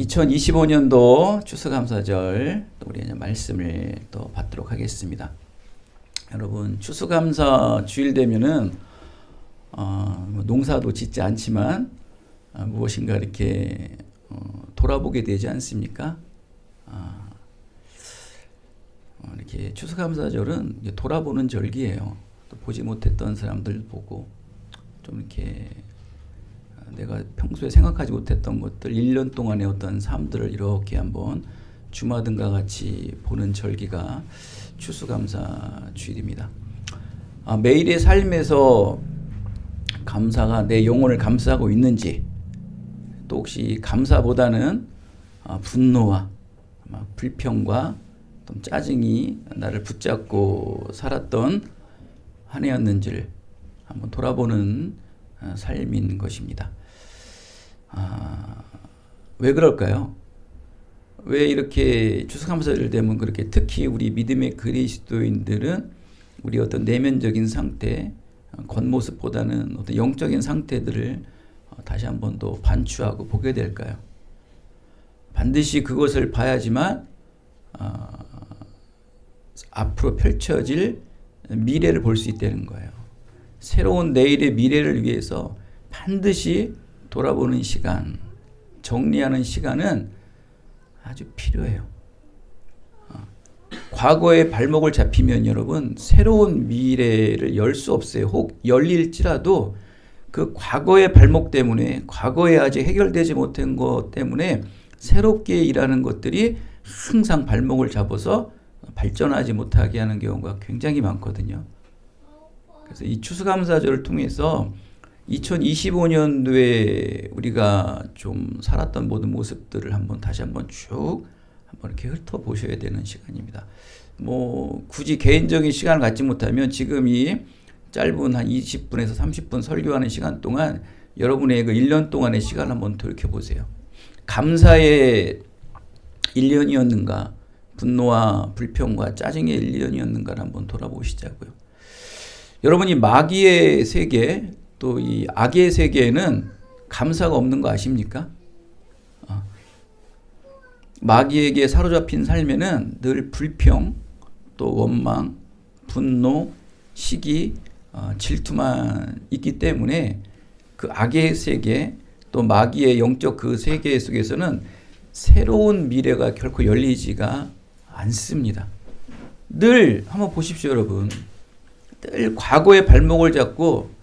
2025년도 추수감사절 또 우리 이제 말씀을 또 받도록 하겠습니다. 여러분 추수감사 주일 되면은 농사도 짓지 않지만 무엇인가 이렇게 돌아보게 되지 않습니까? 이렇게 추수감사절은 이제 돌아보는 절기예요. 또 보지 못했던 사람들 보고 좀 이렇게 내가 평소에 생각하지 못했던 것들 1년 동안의 어떤 삶들을 이렇게 한번 주마등과 같이 보는 절기가 추수감사 주일입니다. 매일의 삶에서 감사가 내 영혼을 감싸고 있는지, 또 혹시 감사보다는 분노와 불평과 또 짜증이 나를 붙잡고 살았던 한 해였는지를 한번 돌아보는 삶인 것입니다. 왜 그럴까요? 왜 이렇게 추수감사절 되면 그렇게 특히 우리 믿음의 그리스도인들은 우리 어떤 내면적인 상태, 겉모습보다는 어떤 영적인 상태들을 다시 한번 더 반추하고 보게 될까요? 반드시 그것을 봐야지만 앞으로 펼쳐질 미래를 볼 수 있다는 거예요. 새로운 내일의 미래를 위해서 반드시 돌아보는 시간, 정리하는 시간은 아주 필요해요. 과거의 발목을 잡히면 여러분 새로운 미래를 열 수 없어요. 혹 열릴지라도 그 과거의 발목 때문에, 과거에 아직 해결되지 못한 것 때문에 새롭게 일하는 것들이 항상 발목을 잡아서 발전하지 못하게 하는 경우가 굉장히 많거든요. 그래서 이 추수감사절을 통해서 2025년도에 우리가 좀 살았던 모든 모습들을 다시 한번 쭉 이렇게 훑어보셔야 되는 시간입니다. 굳이 개인적인 시간을 갖지 못하면 지금 이 짧은 한 20분에서 30분 설교하는 시간 동안 여러분의 그 1년 동안의 시간을 한번 돌이켜보세요. 감사의 1년이었는가, 분노와 불평과 짜증의 1년이었는가를 한번 돌아보시자고요. 여러분이 마귀의 세계, 또 이 악의 세계에는 감사가 없는 거 아십니까? 마귀에게 사로잡힌 삶에는 늘 불평, 또 원망, 분노, 시기, 질투만 있기 때문에 그 악의 세계, 또 마귀의 영적 그 세계 속에서는 새로운 미래가 결코 열리지가 않습니다. 늘 한번 보십시오, 여러분. 늘 과거의 발목을 잡고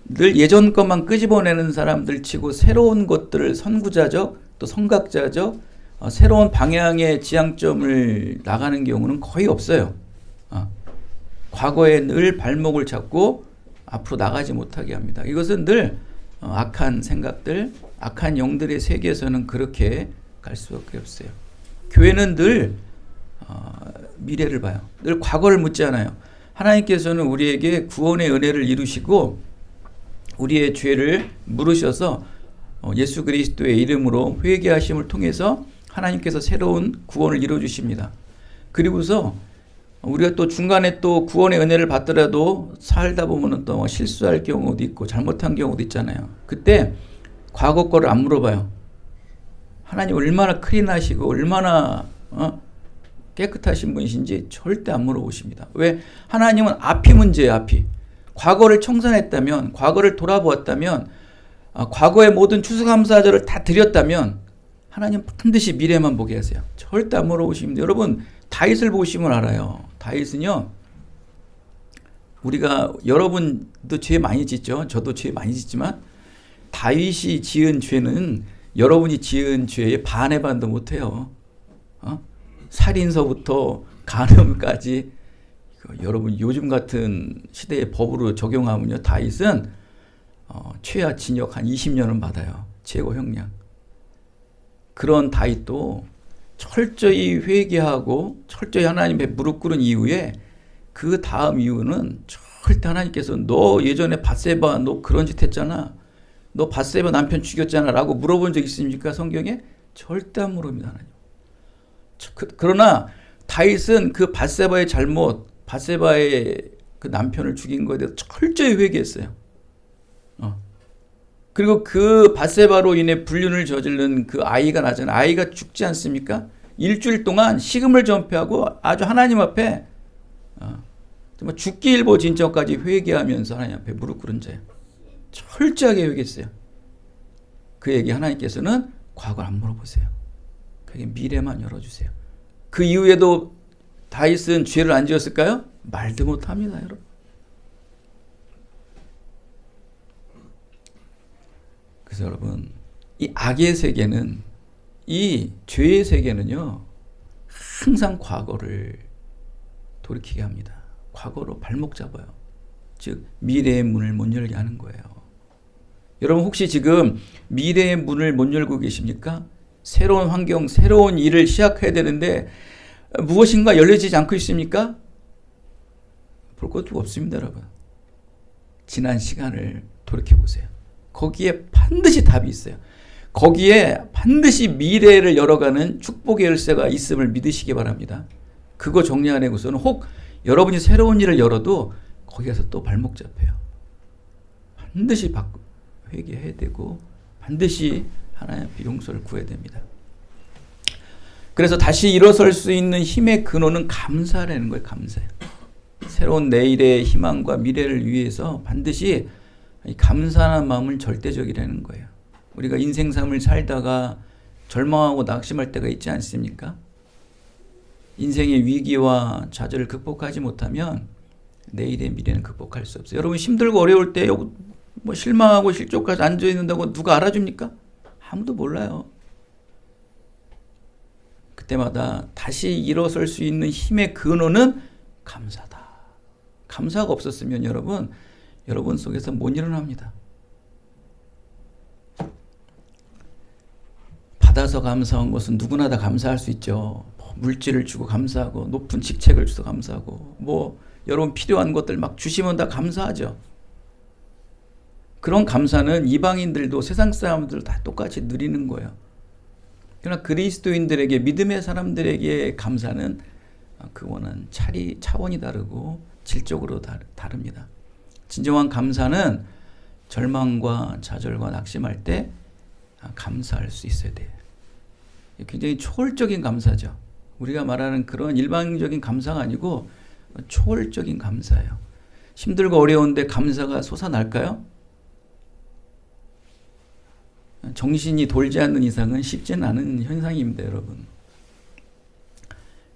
늘 예전 것만 끄집어내는 사람들 치고 새로운 것들을 선구자적 또 선각자적 새로운 방향의 지향점을 나가는 경우는 거의 없어요. 과거에 늘 발목을 잡고 앞으로 나가지 못하게 합니다. 이것은 늘 악한 생각들, 악한 영들의 세계에서는 그렇게 갈 수밖에 없어요. 교회는 늘 미래를 봐요. 늘 과거를 묻지 않아요. 하나님께서는 우리에게 구원의 은혜를 이루시고 우리의 죄를 물으셔서 예수 그리스도의 이름으로 회개하심을 통해서 하나님께서 새로운 구원을 이루어주십니다. 그리고서 우리가 또 중간에 또 구원의 은혜를 받더라도 살다 보면 또 실수할 경우도 있고 잘못한 경우도 있잖아요. 그때 과거 거를 안 물어봐요. 하나님 얼마나 클린하시고 얼마나 깨끗하신 분이신지 절대 안 물어보십니다. 왜? 하나님은 앞이 문제예요. 앞이. 과거를 청산했다면, 과거를 돌아보았다면, 과거의 모든 추수감사절을 다 드렸다면 하나님 반드시 미래만 보게 하세요. 절대 안 물어보십니다. 여러분 다윗을 보시면 알아요. 다윗은요, 우리가 여러분도 죄 많이 짓죠. 저도 죄 많이 짓지만 다윗이 지은 죄는 여러분이 지은 죄의 반의 반도 못해요. 살인서부터 간음까지 여러분 요즘 같은 시대의 법으로 적용하면요, 다윗은 최하 징역 한 20년은 받아요. 최고 형량. 그런 다윗도 철저히 회개하고 철저히 하나님의 무릎 꿇은 이후에 그 다음 이유는 절대 하나님께서 너 예전에 밧세바 너 그런 짓 했잖아. 너 밧세바 남편 죽였잖아 라고 물어본 적 있습니까? 성경에? 절대 안 물어봅니다. 하나님. 그러나 다윗은 그 밧세바의 잘못, 밧세바의 그 남편을 죽인 것에 대해서 철저히 회개했어요. 그리고 그 바세바로 인해 불륜을 저지른 그 아이가 나잖아요. 아이가 죽지 않습니까? 일주일 동안 식음을 전폐하고 아주 하나님 앞에 정말 죽기 일보 진전까지 회개하면서 하나님 앞에 무릎 꿇은 자예요. 철저하게 회개했어요. 그에게 하나님께서는 과거를 안 물어보세요. 그에게 미래만 열어주세요. 그 이후에도 다윗은 죄를 안 지었을까요? 말도 못합니다, 여러분. 그래서 여러분, 이 악의 세계는, 이 죄의 세계는요, 항상 과거를 돌이키게 합니다. 과거로 발목 잡아요. 즉 미래의 문을 못 열게 하는 거예요. 여러분 혹시 지금 미래의 문을 못 열고 계십니까? 새로운 환경, 새로운 일을 시작해야 되는데 무엇인가 열려지지 않고 있습니까? 볼 것도 없습니다, 여러분. 지난 시간을 돌이켜보세요. 거기에 반드시 답이 있어요. 거기에 반드시 미래를 열어가는 축복의 열쇠가 있음을 믿으시기 바랍니다. 그거 정리 안 하고서는 혹 여러분이 새로운 일을 열어도 거기에서 또 발목 잡혀요. 반드시 회개해야 되고 반드시 하나님 앞에 용서를 구해야 됩니다. 그래서 다시 일어설 수 있는 힘의 근원은 감사라는 거예요. 감사예요. 새로운 내일의 희망과 미래를 위해서 반드시 감사하는 마음은 절대적이라는 거예요. 우리가 인생 삶을 살다가 절망하고 낙심할 때가 있지 않습니까? 인생의 위기와 좌절을 극복하지 못하면 내일의 미래는 극복할 수 없어요. 여러분 힘들고 어려울 때 뭐 실망하고 실족까지 앉아 있는다고 누가 알아줍니까? 아무도 몰라요. 그때마다 다시 일어설 수 있는 힘의 근원은 감사다. 감사가 없었으면 여러분 속에서 못 일어납니다. 받아서 감사한 것은 누구나 다 감사할 수 있죠. 물질을 주고 감사하고 높은 직책을 주서 감사하고 뭐 여러분 필요한 것들 막 주시면 다 감사하죠. 그런 감사는 이방인들도 세상 사람들 다 똑같이 누리는 거예요. 그러나 그리스도인들에게 믿음의 사람들에게 감사는 그거는 차원이 다르고 질적으로 다릅니다. 진정한 감사는 절망과 좌절과 낙심할 때 감사할 수 있어야 돼요. 굉장히 초월적인 감사죠. 우리가 말하는 그런 일반적인 감사가 아니고 초월적인 감사예요. 힘들고 어려운데 감사가 솟아날까요? 정신이 돌지 않는 이상은 쉽지는 않은 현상입니다, 여러분.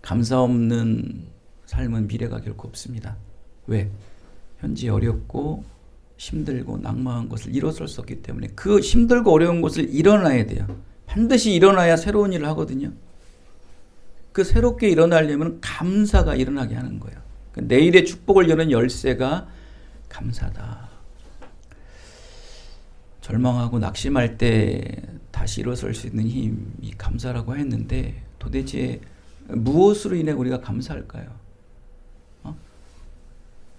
감사 없는 삶은 미래가 결코 없습니다. 왜? 현재 어렵고 힘들고 낙망한 것을 일어설 수 없기 때문에 그 힘들고 어려운 것을 일어나야 돼요. 반드시 일어나야 새로운 일을 하거든요. 그 새롭게 일어나려면 감사가 일어나게 하는 거예요. 내일의 축복을 여는 열쇠가 감사다. 절망하고 낙심할 때 다시 일어설 수 있는 힘이 감사라고 했는데 도대체 무엇으로 인해 우리가 감사할까요?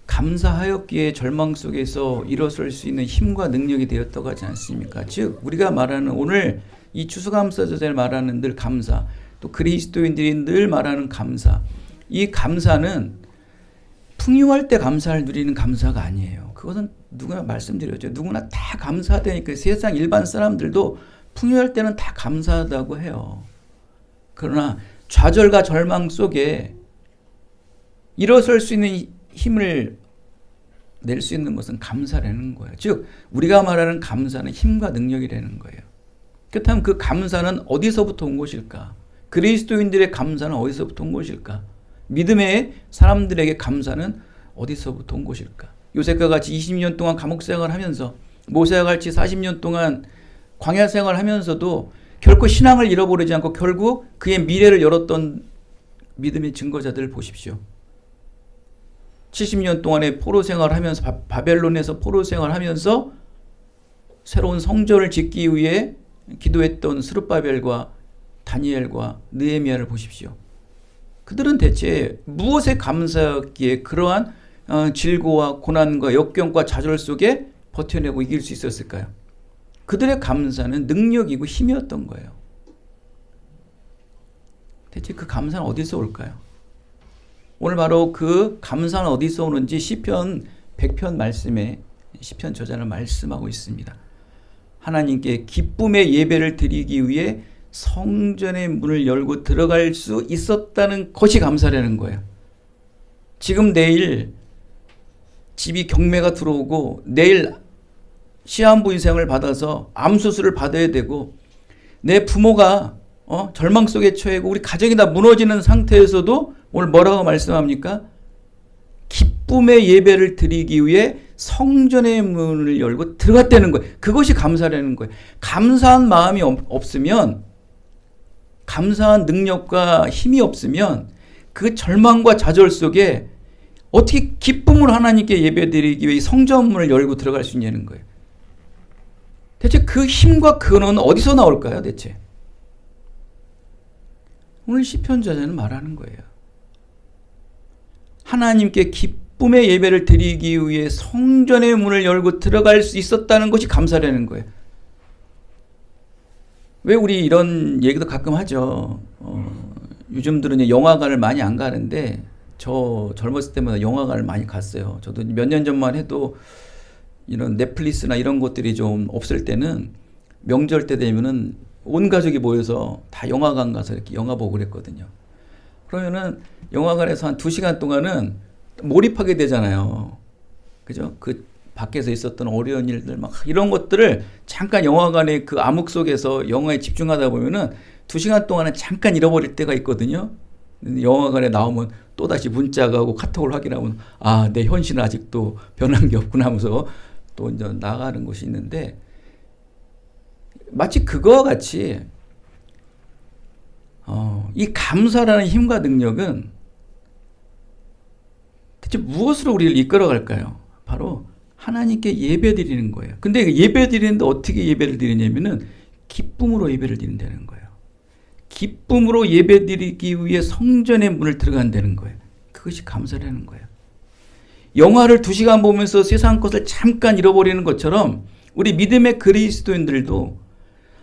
감사하였기에 절망 속에서 일어설 수 있는 힘과 능력이 되었다고 하지 않습니까? 즉 우리가 말하는 오늘 이 추수감사절에 말하는 늘 감사, 또 그리스도인들이 늘 말하는 감사, 이 감사는 풍요할 때 감사를 누리는 감사가 아니에요. 그것은 누구나 말씀드렸죠. 누구나 다 감사하다니까. 세상 일반 사람들도 풍요할 때는 다 감사하다고 해요. 그러나 좌절과 절망 속에 일어설 수 있는 힘을 낼 수 있는 것은 감사라는 거예요. 즉 우리가 말하는 감사는 힘과 능력이라는 거예요. 그렇다면 그 감사는 어디서부터 온 것일까? 그리스도인들의 감사는 어디서부터 온 것일까? 믿음의 사람들에게 감사는 어디서부터 온 것일까? 요셉과 같이 20년 동안 감옥 생활하면서 모세와 같이 40년 동안 광야 생활하면서도 결코 신앙을 잃어버리지 않고 결국 그의 미래를 열었던 믿음의 증거자들을 보십시오. 70년 동안의 포로 생활하면서 바벨론에서 포로 생활하면서 새로운 성전을 짓기 위해 기도했던 스룹바벨과 다니엘과 느헤미야를 보십시오. 그들은 대체 무엇에 감사했기에 그러한 질고와 고난과 역경과 좌절 속에 버텨내고 이길 수 있었을까요? 그들의 감사는 능력이고 힘이었던 거예요. 대체 그 감사는 어디서 올까요? 오늘 바로 그 감사는 어디서 오는지 시편 100편 말씀에 시편 저자는 말씀하고 있습니다. 하나님께 기쁨의 예배를 드리기 위해 성전의 문을 열고 들어갈 수 있었다는 것이 감사라는 거예요. 지금 내일 집이 경매가 들어오고 내일 시한부 인생을 받아서 암수술을 받아야 되고 내 부모가 절망 속에 처해고 우리 가정이 다 무너지는 상태에서도 오늘 뭐라고 말씀합니까? 기쁨의 예배를 드리기 위해 성전의 문을 열고 들어갔다는 거예요. 그것이 감사라는 거예요. 감사한 마음이 없으면, 감사한 능력과 힘이 없으면 그 절망과 좌절 속에 어떻게 기쁨으로 하나님께 예배드리기 위해 성전문을 열고 들어갈 수 있냐는 거예요. 대체 그 힘과 근원은 어디서 나올까요? 대체 오늘 시편 저자는 말하는 거예요. 하나님께 기쁨의 예배를 드리기 위해 성전의 문을 열고 들어갈 수 있었다는 것이 감사라는 거예요. 왜 우리 이런 얘기도 가끔 하죠. 요즘들은 영화관을 많이 안 가는데 저 젊었을 때마다 영화관을 많이 갔어요. 저도 몇 년 전만 해도 이런 넷플릭스나 이런 것들이 좀 없을 때는 명절 때 되면은 온 가족이 모여서 다 영화관 가서 이렇게 영화 보고 그랬거든요. 그러면은 영화관에서 한 2시간 동안은 몰입하게 되잖아요. 그죠? 그 밖에서 있었던 어려운 일들 막 이런 것들을 잠깐 영화관의 그 암흑 속에서 영화에 집중하다 보면은 2시간 동안은 잠깐 잃어버릴 때가 있거든요. 영화관에 나오면 또다시 문자가 오고 카톡을 확인하면 아, 내 현실은 아직도 변한 게 없구나 하면서 또 이제 나가는 곳이 있는데 마치 그거와 같이 이 감사라는 힘과 능력은 대체 무엇으로 우리를 이끌어갈까요? 바로 하나님께 예배드리는 거예요. 근데 예배드리는데 어떻게 예배를 드리냐면은 기쁨으로 예배를 드린다는 거예요. 기쁨으로 예배드리기 위해 성전의 문을 들어간다는 거예요. 그것이 감사라는 거예요. 영화를 2시간 보면서 세상 것을 잠깐 잃어버리는 것처럼 우리 믿음의 그리스도인들도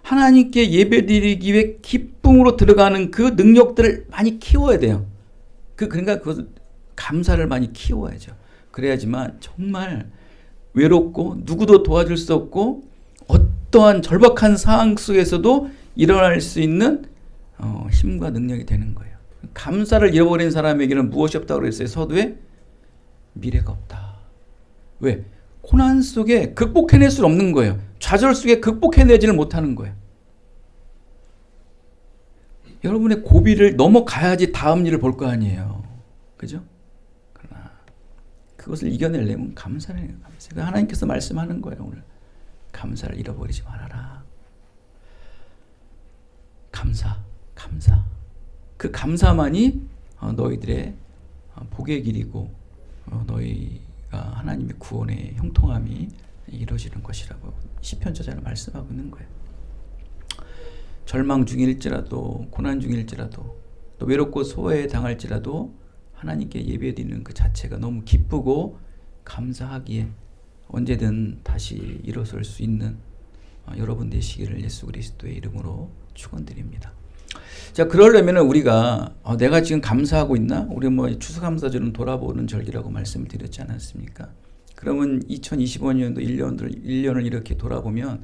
하나님께 예배드리기 위해 기쁨으로 들어가는 그 능력들을 많이 키워야 돼요. 그러니까 그 감사를 많이 키워야죠. 그래야지만 정말 외롭고 누구도 도와줄 수 없고 어떠한 절박한 상황 속에서도 일어날 수 있는 힘과 능력이 되는 거예요. 감사를 잃어버린 사람에게는 무엇이 없다고 그랬어요? 서두에 미래가 없다. 왜? 고난 속에 극복해낼 수 없는 거예요. 좌절 속에 극복해내지를 못하는 거예요. 여러분의 고비를 넘어가야지 다음 일을 볼 거 아니에요. 그죠? 그러나 그것을 이겨내려면 감사를 해요. 감사. 하나님께서 말씀하는 거예요. 오늘 감사를 잃어버리지 말아라. 감사. 그 감사만이 너희들의 복의 길이고 너희가 하나님의 구원의 형통함이 이루어지는 것이라고 시편 저자는 말씀하고 있는 거예요. 절망 중일지라도 고난 중일지라도 또 외롭고 소외당할지라도 하나님께 예배드리는 그 자체가 너무 기쁘고 감사하기에 언제든 다시 일어설 수 있는 여러분 되시기를 예수 그리스도의 이름으로 축원드립니다. 자, 그러려면 우리가 내가 지금 감사하고 있나? 우리 추수감사절은 돌아보는 절기라고 말씀을 드렸지 않았습니까? 그러면 2025년도 1년을 이렇게 돌아보면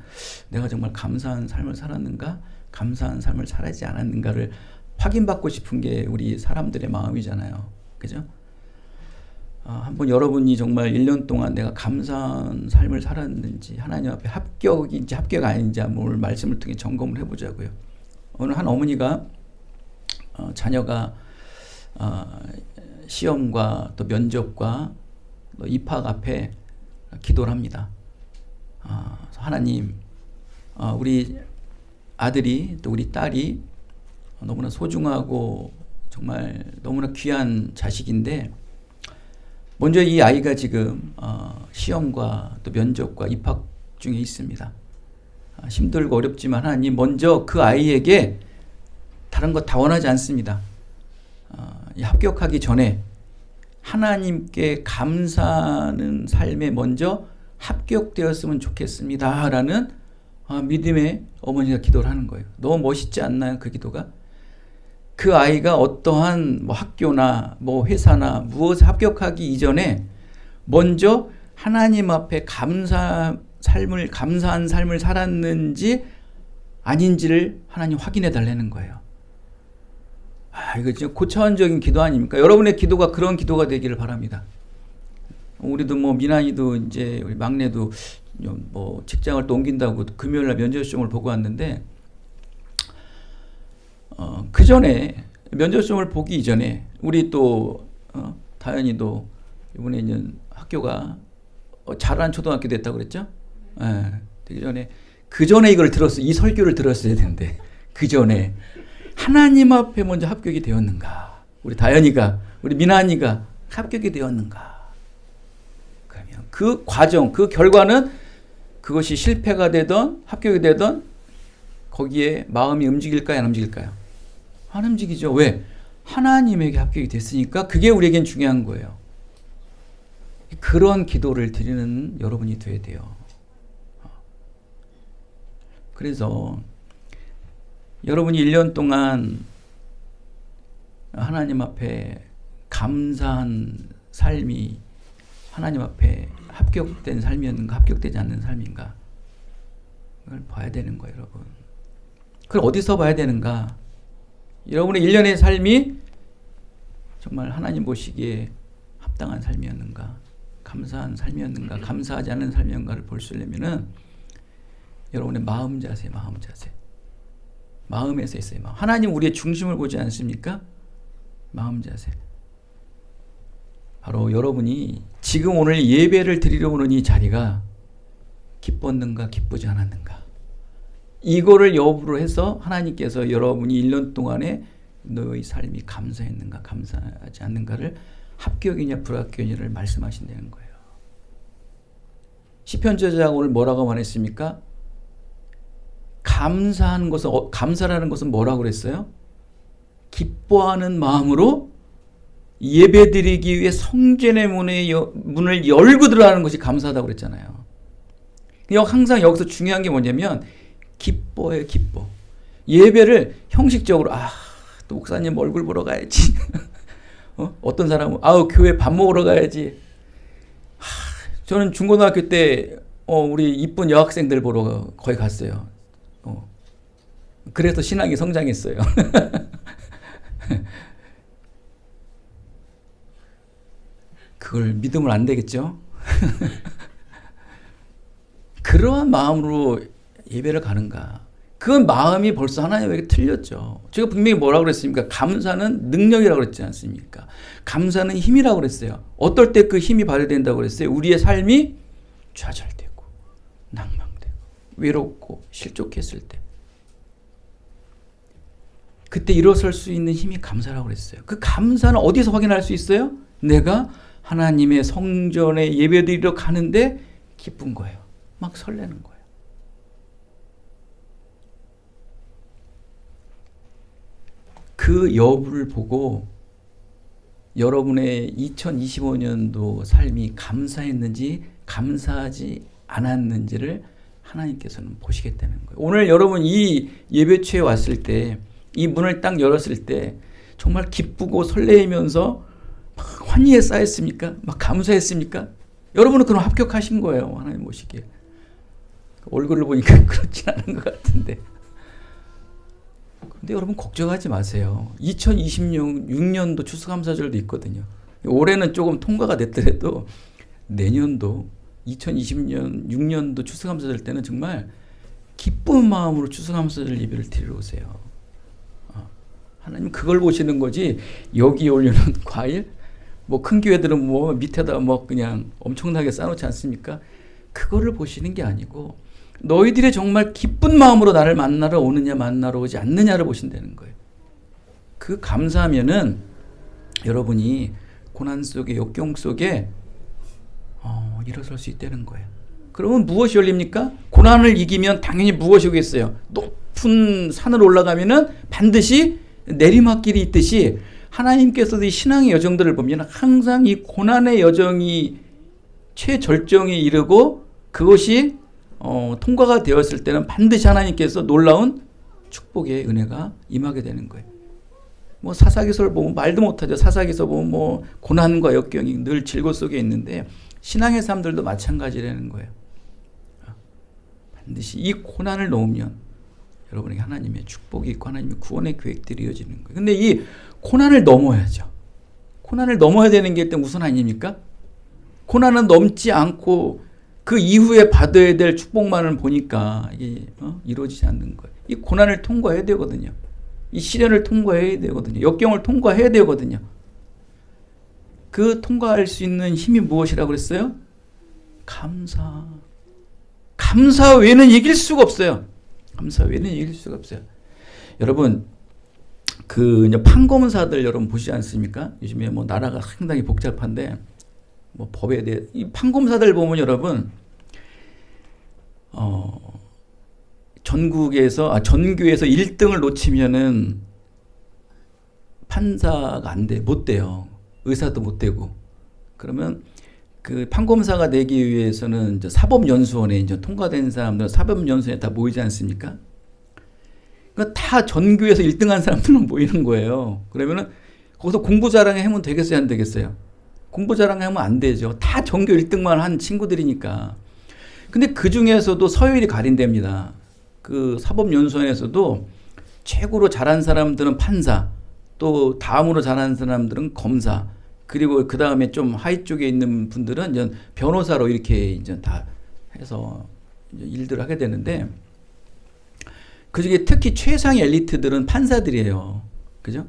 내가 정말 감사한 삶을 살았는가? 감사한 삶을 살지 않았는가를 확인받고 싶은 게 우리 사람들의 마음이잖아요. 그죠? 한번 여러분이 정말 1년 동안 내가 감사한 삶을 살았는지 하나님 앞에 합격인지 합격 아닌지 한번 말씀을 통해 점검을 해보자고요. 오늘 한 어머니가 자녀가 시험과 또 면접과 또 입학 앞에 기도를 합니다. 하나님, 우리 아들이 또 우리 딸이 너무나 소중하고 정말 너무나 귀한 자식인데 먼저 이 아이가 지금 시험과 또 면접과 입학 중에 있습니다. 힘들고 어렵지만 하나님 먼저 그 아이에게 다른 것 다 원하지 않습니다. 합격하기 전에 하나님께 감사하는 삶에 먼저 합격되었으면 좋겠습니다. 라는 믿음의 어머니가 기도를 하는 거예요. 너무 멋있지 않나요? 그 기도가? 그 아이가 어떠한 학교나 회사나 무엇에 합격하기 이전에 먼저 하나님 앞에 감사 삶을 감사한 삶을 살았는지 아닌지를 하나님 확인해 달라는 거예요. 이거 진짜 고차원적인 기도 아닙니까? 여러분의 기도가 그런 기도가 되기를 바랍니다. 우리도 뭐 미나이도 이제 우리 막내도 뭐 직장을 또 옮긴다고 금요일날 면접 시험을 보고 왔는데 그 전에 면접 시험을 보기 이전에 우리 또 다현이도 이번에 이제 학교가 잘한 초등학교 됐다고 그랬죠? 되기 전에 그 전에 이걸 들었어요. 이 설교를 들었어야 되는데 그 전에 하나님 앞에 먼저 합격이 되었는가? 우리 다현이가 우리 미나이가 합격이 되었는가? 그러면 그 과정, 그 결과는 그것이 실패가 되던 합격이 되던 거기에 마음이 움직일까요? 안 움직일까요? 안 움직이죠. 왜? 하나님에게 합격이 됐으니까 그게 우리에겐 중요한 거예요. 그런 기도를 드리는 여러분이 돼야 돼요. 그래서 여러분이 1년 동안 하나님 앞에 감사한 삶이 하나님 앞에 합격된 삶이었는가 합격되지 않는 삶인가 그걸 봐야 되는 거예요, 여러분. 그걸 어디서 봐야 되는가? 여러분의 1년의 삶이 정말 하나님 보시기에 합당한 삶이었는가, 감사한 삶이었는가, 감사하지 않은 삶이었는가를 볼 수 있려면은 여러분의 마음 자세, 마음에서 있어요. 하나님 우리의 중심을 보지 않습니까? 마음 자세. 바로 여러분이 지금 오늘 예배를 드리러 오는 이 자리가 기뻤는가, 기쁘지 않았는가. 이거를 여부로 해서 하나님께서 여러분이 1년 동안에 너의 삶이 감사했는가, 감사하지 않는가를 합격이냐, 불합격이냐를 말씀하신다는 거예요. 시편 저자가 오늘 뭐라고 말했습니까? 감사하는 것은, 감사라는 것은 뭐라고 그랬어요? 기뻐하는 마음으로 예배드리기 위해 성전의 문을 열고 들어가는 것이 감사하다고 그랬잖아요. 항상 여기서 중요한 게 뭐냐면 기뻐해요, 기뻐. 예배를 형식적으로 또 목사님 얼굴 보러 가야지. 어떤 사람은 교회 밥 먹으러 가야지. 저는 중고등학교 때 우리 이쁜 여학생들 보러 거기 갔어요. 그래서 신앙이 성장했어요. 그걸 믿으면 안 되겠죠? 그러한 마음으로 예배를 가는가? 그 마음이 벌써 하나님에게 틀렸죠. 제가 분명히 뭐라고 그랬습니까? 감사는 능력이라고 그랬지 않습니까? 감사는 힘이라고 그랬어요. 어떨 때 그 힘이 발휘된다고 그랬어요? 우리의 삶이 좌절되고 낭망되고 외롭고 실족했을 때 그때 일어설 수 있는 힘이 감사라고 그랬어요. 그 감사는 어디서 확인할 수 있어요? 내가 하나님의 성전에 예배드리러 가는데 기쁜 거예요. 막 설레는 거예요. 그 여부를 보고 여러분의 2025년도 삶이 감사했는지 감사하지 않았는지를 하나님께서는 보시겠다는 거예요. 오늘 여러분 이 예배처에 왔을 때 이 문을 딱 열었을 때 정말 기쁘고 설레이면서 막 환희에 쌓였습니까? 막 감사했습니까? 여러분은 그럼 합격하신 거예요. 하나님 보시기에. 얼굴을 보니까 그렇진 않은 것 같은데. 근데 여러분 걱정하지 마세요. 2026년도 추수감사절도 있거든요. 올해는 조금 통과가 됐더라도 내년도 2020년 6년도 추수감사절 때는 정말 기쁜 마음으로 추수감사절 예배를 드리러 오세요. 하나님 그걸 보시는 거지. 여기 올려놓은 과일, 뭐 큰 교회들은 뭐 밑에다 뭐 그냥 엄청나게 쌓아놓지 않습니까? 그거를 보시는 게 아니고 너희들이 정말 기쁜 마음으로 나를 만나러 오느냐 만나러 오지 않느냐를 보신다는 거예요. 그 감사하면은 여러분이 고난 속에 역경 속에 일어설 수 있다는 거예요. 그러면 무엇이 열립니까? 고난을 이기면 당연히 무엇이 오겠어요? 높은 산을 올라가면은 반드시 내리막길이 있듯이 하나님께서도 이 신앙의 여정들을 보면 항상 이 고난의 여정이 최절정에 이르고 그것이 통과가 되었을 때는 반드시 하나님께서 놀라운 축복의 은혜가 임하게 되는 거예요. 뭐 사사기서를 보면 말도 못하죠. 사사기서 보면 뭐 고난과 역경이 늘 질고 속에 있는데 신앙의 삶들도 마찬가지라는 거예요. 반드시 이 고난을 넘으면 여러분에게 하나님의 축복이 있고 하나님의 구원의 계획들이 이어지는 거예요. 근데 이 고난을 넘어야죠. 고난을 넘어야 되는 게 일단 우선 아닙니까? 고난은 넘지 않고 그 이후에 받아야 될 축복만을 보니까 이게 이루어지지 않는 거예요. 이 고난을 통과해야 되거든요. 이 시련을 통과해야 되거든요. 역경을 통과해야 되거든요. 그 통과할 수 있는 힘이 무엇이라고 그랬어요? 감사. 감사 외에는 이길 수가 없어요. 감사 외에는 이길 수가 없어요. 여러분, 그 판검사들 여러분 보시지 않습니까? 요즘에 뭐 나라가 상당히 복잡한데 뭐 법에 대해 이 판검사들 보면 여러분 전교에서 1등을 놓치면은 판사가 안 돼, 못 돼요. 의사도 못 되고. 그러면 그 판검사가 되기 위해서는 이제 사법연수원에 이제 통과된 사람들 사법연수원에 다 모이지 않습니까? 그러니까 다 전교에서 1등한 사람들만 모이는 거예요. 그러면은 거기서 공부 자랑하면 되겠어요, 안 되겠어요? 공부 자랑하면 안 되죠. 다 전교 1등만 한 친구들이니까. 근데 그 중에서도 서열이 가린답니다. 그 사법연수원에서도 최고로 잘한 사람들은 판사, 또 다음으로 잘하는 사람들은 검사, 그리고 그 다음에 좀 하위 쪽에 있는 분들은 이제 변호사로 이렇게 이제 다 해서 이제 일들을 하게 되는데, 그 중에 특히 최상의 엘리트들은 판사들이에요. 그죠?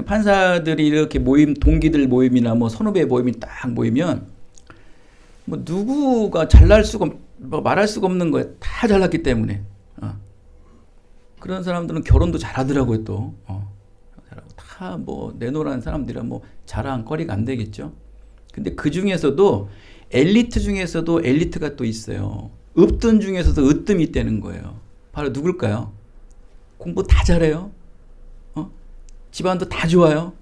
판사들이 이렇게 동기들 모임이나 뭐 선후배 모임이 딱 모이면, 뭐 누구가 잘날 수가, 뭐 말할 수가 없는 거예요. 다 잘났기 때문에. 그런 사람들은 결혼도 잘하더라고요, 또. 다 뭐 내노라는 사람들이라 뭐 자랑거리가 안 되겠죠. 근데 그 중에서도 엘리트 중에서도 엘리트가 또 있어요. 으뜸 중에서도 으뜸이 있다는 거예요. 바로 누굴까요? 공부 다 잘해요. 집안도 다 좋아요.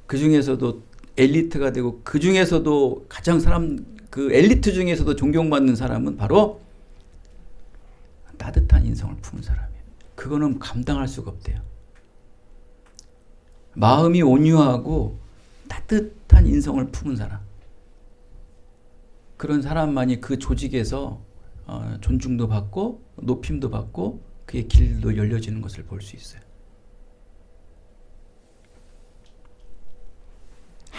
그 중에서도 엘리트가 되고, 그 중에서도 가장 그 엘리트 중에서도 존경받는 사람은 바로 따뜻한 인성을 품은 사람이에요. 그거는 감당할 수가 없대요. 마음이 온유하고 따뜻한 인성을 품은 사람. 그런 사람만이 그 조직에서 존중도 받고 높임도 받고 그의 길도 열려지는 것을 볼 수 있어요.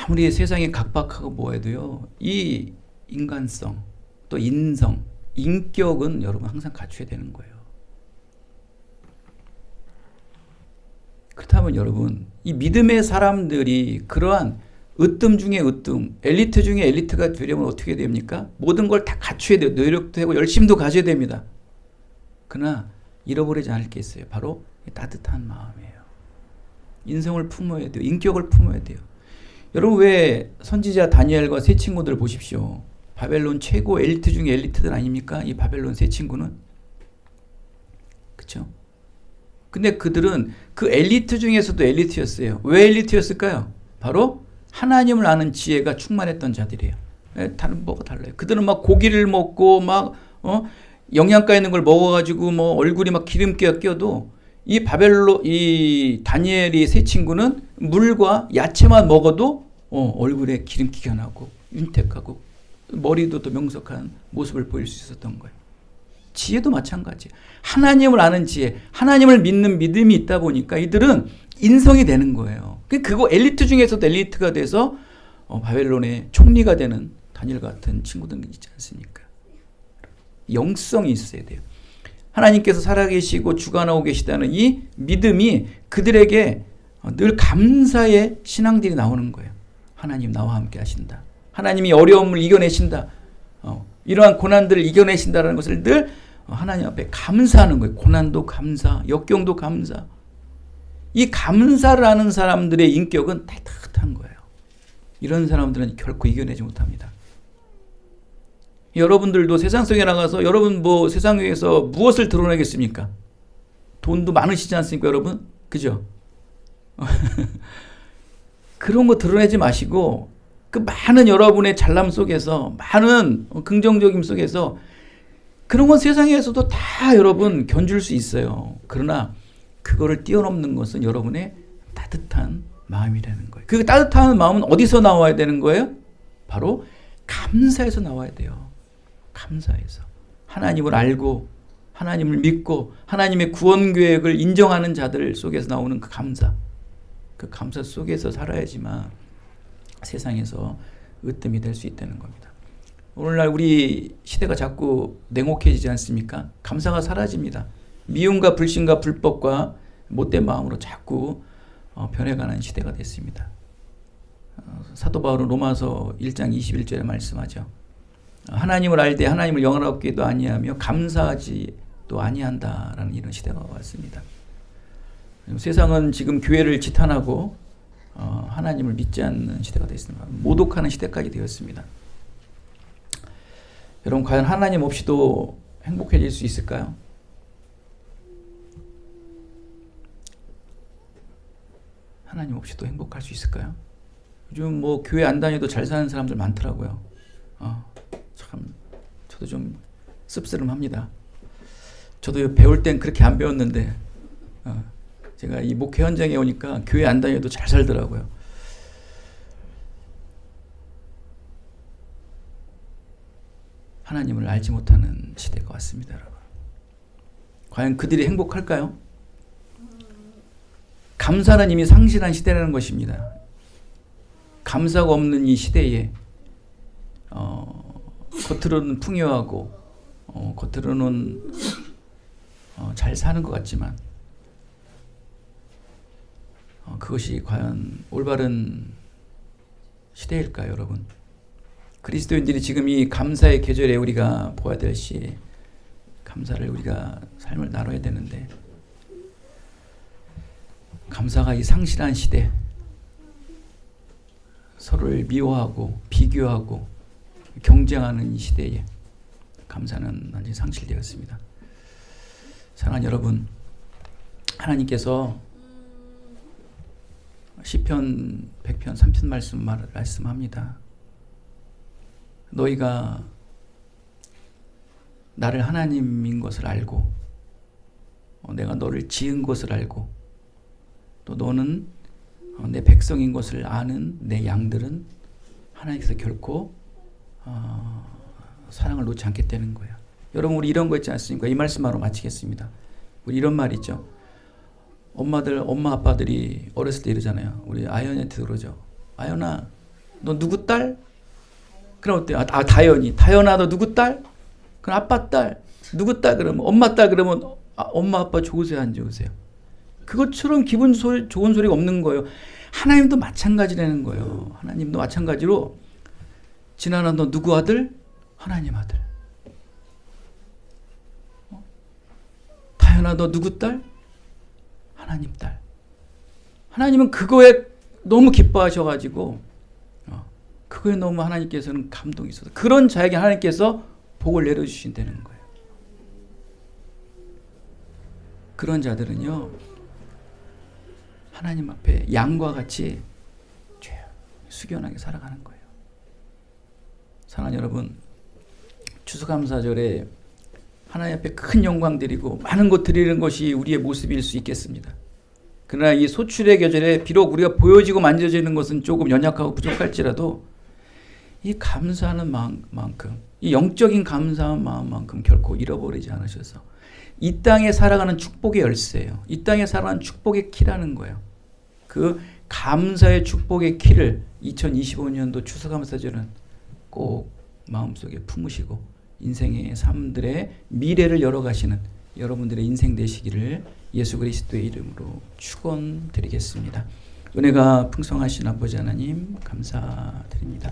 아무리 세상이 각박하고 뭐해도요, 이 인간성, 또 인성, 인격은 여러분 항상 갖춰야 되는 거예요. 그렇다면 여러분, 이 믿음의 사람들이 그러한 으뜸 중에 으뜸, 엘리트 중에 엘리트가 되려면 어떻게 됩니까? 모든 걸 다 갖춰야 돼요. 노력도 하고 열심도 가져야 됩니다. 그러나 잃어버리지 않을 게 있어요. 바로 따뜻한 마음이에요. 인성을 품어야 돼요. 인격을 품어야 돼요. 여러분, 왜 선지자 다니엘과 세 친구들 보십시오. 바벨론 최고 엘리트 중에 엘리트들 아닙니까? 이 바벨론 세 친구는. 그렇죠? 근데 그들은 그 엘리트 중에서도 엘리트였어요. 왜 엘리트였을까요? 바로 하나님을 아는 지혜가 충만했던 자들이에요. 다른 뭐가 달라요. 그들은 막 고기를 먹고 막 영양가 있는 걸 먹어가지고 뭐 얼굴이 막 기름기가 껴도, 이 다니엘이 세 친구는 물과 야채만 먹어도 얼굴에 기름기가 나고 윤택하고 머리도 또 명석한 모습을 보일 수 있었던 거예요. 지혜도 마찬가지. 하나님을 아는 지혜, 하나님을 믿는 믿음이 있다 보니까 이들은 인성이 되는 거예요. 그거 엘리트 중에서도 엘리트가 돼서 바벨론의 총리가 되는 다니엘 같은 친구들 있지 않습니까? 영성이 있어야 돼요. 하나님께서 살아계시고 주관하고 계시다는 이 믿음이 그들에게 늘 감사의 신앙들이 나오는 거예요. 하나님 나와 함께 하신다. 하나님이 어려움을 이겨내신다. 이러한 고난들을 이겨내신다는 것을 늘 하나님 앞에 감사하는 거예요. 고난도 감사, 역경도 감사. 이 감사를 하는 사람들의 인격은 따뜻한 거예요. 이런 사람들은 결코 이겨내지 못합니다. 여러분들도 세상 속에 나가서 여러분 뭐 세상 위에서 무엇을 드러내겠습니까? 돈도 많으시지 않습니까, 여러분? 그죠? 그런 거 드러내지 마시고, 그 많은 여러분의 잘남 속에서, 많은 긍정적임 속에서, 그런 건 세상에서도 다 여러분 견줄 수 있어요. 그러나 그거를 뛰어넘는 것은 여러분의 따뜻한 마음이라는 거예요. 그 따뜻한 마음은 어디서 나와야 되는 거예요? 바로 감사에서 나와야 돼요. 감사해서. 하나님을 알고 하나님을 믿고 하나님의 구원 계획을 인정하는 자들 속에서 나오는 그 감사 속에서 살아야지만 세상에서 으뜸이 될 수 있다는 겁니다. 오늘날 우리 시대가 자꾸 냉혹해지지 않습니까? 감사가 사라집니다. 미움과 불신과 불법과 못된 마음으로 자꾸 변해가는 시대가 됐습니다. 사도 바울은 로마서 1장 21절에 말씀하죠. 하나님을 알되 하나님을 영화롭게도 아니하며 감사하지도 아니한다라는 이런 시대가 왔습니다. 세상은 지금 교회를 지탄하고 하나님을 믿지 않는 시대가 됐습니다. 모독하는 시대까지 되었습니다. 여러분, 과연 하나님 없이도 행복해질 수 있을까요? 하나님 없이도 행복할 수 있을까요? 요즘 뭐 교회 안 다녀도 잘 사는 사람들 많더라고요. 참 저도 좀 씁쓸합니다. 저도 배울 땐 그렇게 안 배웠는데 제가 이 목회 현장에 오니까 교회 안 다녀도 잘 살더라고요. 하나님을 알지 못하는 시대가 왔습니다, 여러분. 과연 그들이 행복할까요? 감사는 이미 상실한 시대라는 것입니다. 감사가 없는 이 시대에 겉으로는 풍요하고 겉으로는 잘 사는 것 같지만 그것이 과연 올바른 시대일까요, 여러분? 그리스도인들이 지금 이 감사의 계절에 우리가 보아야 될 시에 감사를 우리가 삶을 나눠야 되는데 감사가 이 상실한 시대, 서로를 미워하고 비교하고 경쟁하는 이 시대에 감사는 완전히 상실되었습니다. 사랑하는 여러분, 하나님께서 시편 100편 3편 말씀합니다. 너희가 나를 하나님인 것을 알고 내가 너를 지은 것을 알고 또 너는 내 백성인 것을 아는 내 양들은 하나님께서 결코 사랑을 놓지 않겠다는 거예요. 여러분, 우리 이런 거 있지 않습니까? 이 말씀으로 마치겠습니다. 우리 이런 말 있죠. 엄마 아빠들이 어렸을 때 이러잖아요. 우리 아연한테 그러죠. 아연아, 너 누구 딸? 그럼 어때요? 다연아, 너 누구 딸? 그럼 아빠 딸. 누구 딸? 그러면 엄마 딸. 그러면 엄마 아빠 좋으세요, 안 좋으세요? 그것처럼 기분 좋은 소리가 없는 거예요. 하나님도 마찬가지라는 거예요. 하나님도 마찬가지로 진아나 너 누구 아들? 하나님 아들. 다현아 너 누구 딸? 하나님 딸. 하나님은 그거에 너무 기뻐하셔가지고 그거에 너무 하나님께서는 감동이 있어서 그런 자에게 하나님께서 복을 내려주신다는 거예요. 그런 자들은요 하나님 앞에 양과 같이 숙연하게 살아가는 거예요. 사랑하는 여러분, 추수감사절에 하나님 앞에 큰 영광 드리고 많은 것 드리는 것이 우리의 모습일 수 있겠습니다. 그러나 이 소출의 계절에 비록 우리가 보여지고 만져지는 것은 조금 연약하고 부족할지라도 이 감사하는 마음만큼, 이 영적인 감사한 마음만큼 결코 잃어버리지 않으셔서 이 땅에 살아가는 축복의 열쇠예요. 이 땅에 살아가는 축복의 키라는 거예요. 그 감사의 축복의 키를 2025년도 추수감사절은 꼭 마음속에 품으시고 인생의 삶들의 미래를 열어가시는 여러분들의 인생 되시기를 예수 그리스도의 이름으로 축원드리겠습니다. 은혜가 풍성하신 아버지 하나님 감사드립니다.